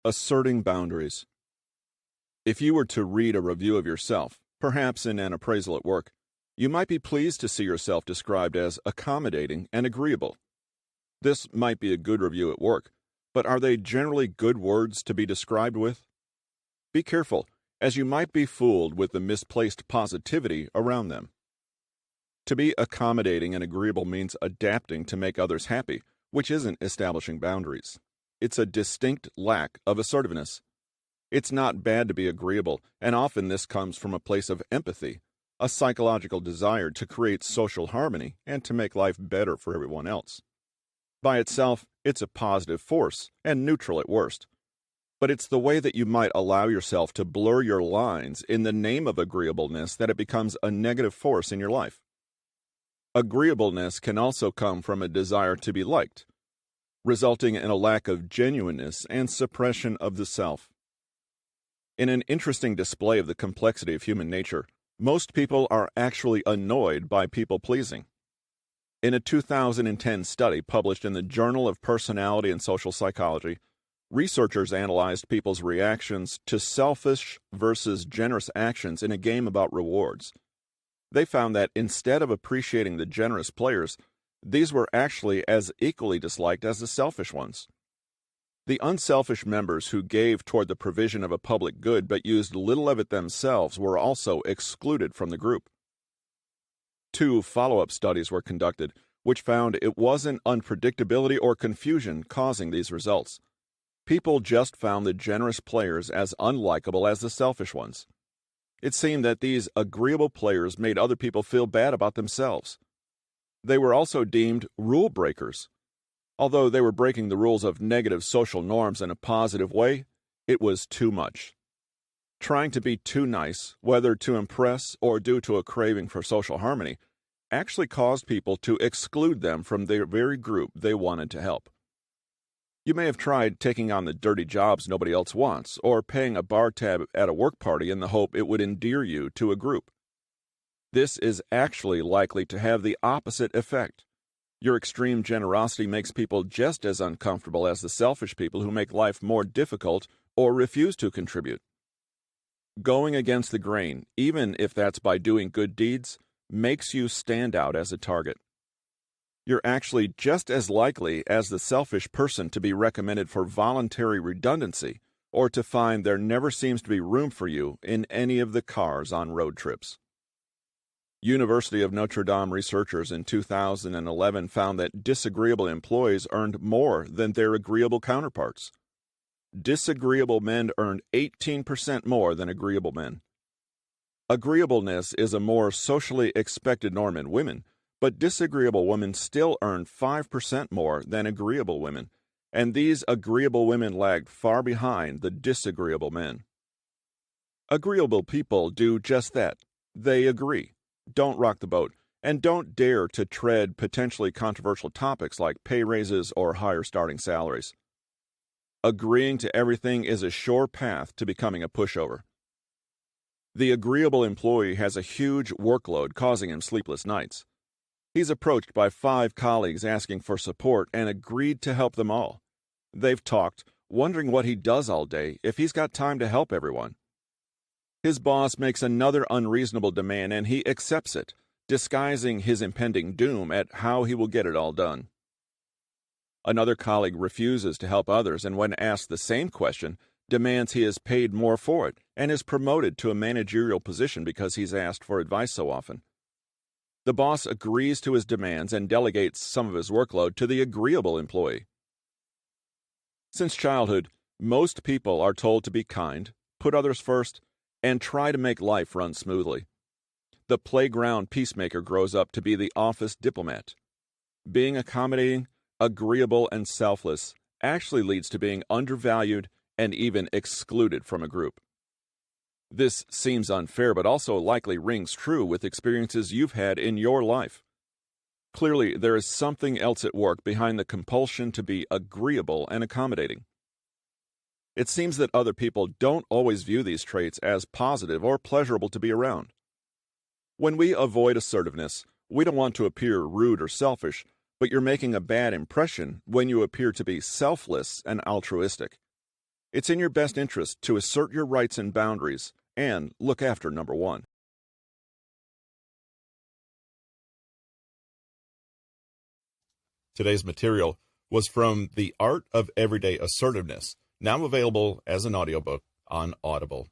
Asserting Boundaries. If you were to read a review of yourself, perhaps in an appraisal at work, you might be pleased to see yourself described as accommodating and agreeable. This might be a good review at work, but are they generally good words to be described with? Be careful, as you might be fooled with the misplaced positivity around them. To be accommodating and agreeable means adapting to make others happy, which isn't establishing boundaries. It's a distinct lack of assertiveness. It's not bad to be agreeable, and often this comes from a place of empathy, a psychological desire to create social harmony and to make life better for everyone else. By itself, it's a positive force and neutral at worst. But it's the way that you might allow yourself to blur your lines in the name of agreeableness that it becomes a negative force in your life. Agreeableness can also come from a desire to be liked, resulting in a lack of genuineness and suppression of the self. In an interesting display of the complexity of human nature, most people are actually annoyed by people-pleasing. In a 2010 study published in the Journal of Personality and Social Psychology, researchers analyzed people's reactions to selfish versus generous actions in a game about rewards. They found that instead of appreciating the generous players, these were actually as equally disliked as the selfish ones. The unselfish members who gave toward the provision of a public good but used little of it themselves were also excluded from the group. 2 follow-up studies were conducted, which found it wasn't unpredictability or confusion causing these results. People just found the generous players as unlikable as the selfish ones. It seemed that these agreeable players made other people feel bad about themselves. They were also deemed rule breakers. Although they were breaking the rules of negative social norms in a positive way, it was too much. Trying to be too nice, whether to impress or due to a craving for social harmony, actually caused people to exclude them from the very group they wanted to help. You may have tried taking on the dirty jobs nobody else wants, or paying a bar tab at a work party in the hope it would endear you to a group. This is actually likely to have the opposite effect. Your extreme generosity makes people just as uncomfortable as the selfish people who make life more difficult or refuse to contribute. Going against the grain, even if that's by doing good deeds, makes you stand out as a target. You're actually just as likely as the selfish person to be recommended for voluntary redundancy or to find there never seems to be room for you in any of the cars on road trips. University of Notre Dame researchers in 2011 found that disagreeable employees earned more than their agreeable counterparts. Disagreeable men earned 18% more than agreeable men. Agreeableness is a more socially expected norm in women, but disagreeable women still earn 5% more than agreeable women, and these agreeable women lagged far behind the disagreeable men. Agreeable people do just that. They agree, don't rock the boat, and don't dare to tread potentially controversial topics like pay raises or higher starting salaries. Agreeing to everything is a sure path to becoming a pushover. The agreeable employee has a huge workload causing him sleepless nights. He's approached by 5 colleagues asking for support and agreed to help them all. They've talked, wondering what he does all day if he's got time to help everyone. His boss makes another unreasonable demand and he accepts it, disguising his impending doom at how he will get it all done. Another colleague refuses to help others and when asked the same question, demands he is paid more for it and is promoted to a managerial position because he's asked for advice so often. The boss agrees to his demands and delegates some of his workload to the agreeable employee. Since childhood, most people are told to be kind, put others first, and try to make life run smoothly. The playground peacemaker grows up to be the office diplomat. Being accommodating, agreeable, and selfless actually leads to being undervalued and even excluded from a group. This seems unfair, but also likely rings true with experiences you've had in your life. Clearly, there is something else at work behind the compulsion to be agreeable and accommodating. It seems that other people don't always view these traits as positive or pleasurable to be around. When we avoid assertiveness, we don't want to appear rude or selfish, but you're making a bad impression when you appear to be selfless and altruistic. It's in your best interest to assert your rights and boundaries and look after number one. Today's material was from The Art of Everyday Assertiveness, now available as an audiobook on Audible.